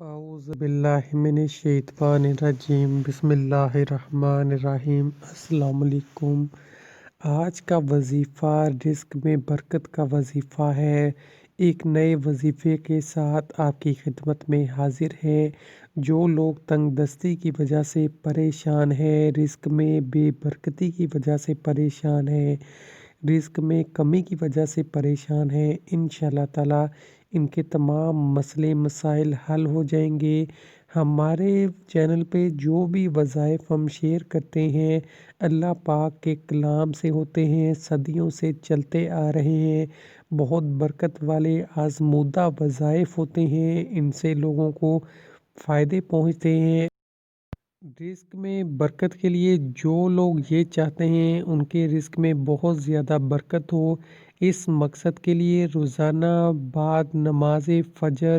اعوذ باللہ من الشیطان الرجیم بسم اللہ الرحمن الرحیم۔ السلام علیکم۔ آج کا وظیفہ رزق میں برکت کا وظیفہ ہے۔ ایک نئے وظیفے کے ساتھ آپ کی خدمت میں حاضر ہے۔ جو لوگ تنگ دستی کی وجہ سے پریشان ہیں، رزق میں بے برکتی کی وجہ سے پریشان ہیں، رزق میں کمی کی وجہ سے پریشان ہیں، انشاءاللہ تعالی ان کے تمام مسئلے مسائل حل ہو جائیں گے۔ ہمارے چینل پہ جو بھی وظائف ہم شیئر کرتے ہیں اللہ پاک کے کلام سے ہوتے ہیں، صدیوں سے چلتے آ رہے ہیں، بہت برکت والے آزمودہ وظائف ہوتے ہیں، ان سے لوگوں کو فائدے پہنچتے ہیں۔ رزق میں برکت کے لیے جو لوگ یہ چاہتے ہیں ان کے رزق میں بہت زیادہ برکت ہو، اس مقصد کے لیے روزانہ بعد نماز فجر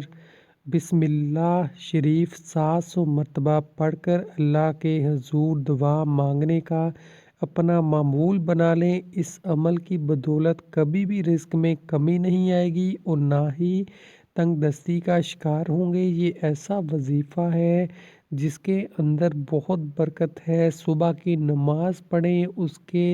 بسم اللہ شریف 700 مرتبہ پڑھ کر اللہ کے حضور دعا مانگنے کا اپنا معمول بنا لیں۔ اس عمل کی بدولت کبھی بھی رزق میں کمی نہیں آئے گی اور نہ ہی تنگ دستی کا شکار ہوں گے۔ یہ ایسا وظیفہ ہے جس کے اندر بہت برکت ہے۔ صبح کی نماز پڑھیں، اس کے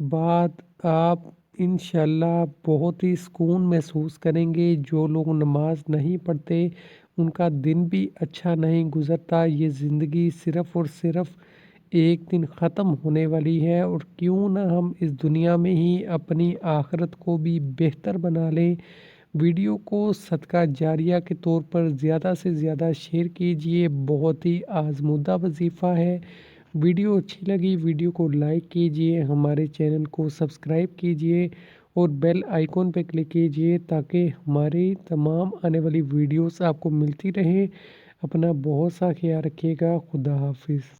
بعد آپ انشاءاللہ بہت ہی سکون محسوس کریں گے۔ جو لوگ نماز نہیں پڑھتے ان کا دن بھی اچھا نہیں گزرتا۔ یہ زندگی صرف اور صرف ایک دن ختم ہونے والی ہے، اور کیوں نہ ہم اس دنیا میں ہی اپنی آخرت کو بھی بہتر بنا لیں۔ ویڈیو کو صدقہ جاریہ کے طور پر زیادہ سے زیادہ شیئر کیجئے۔ بہت ہی آزمودہ وظیفہ ہے۔ ویڈیو اچھی لگی ویڈیو کو لائک کیجئے، ہمارے چینل کو سبسکرائب کیجئے اور بیل آئیکن پہ کلک کیجئے تاکہ ہماری تمام آنے والی ویڈیوز آپ کو ملتی رہیں۔ اپنا بہت سا خیال رکھیے گا۔ خدا حافظ۔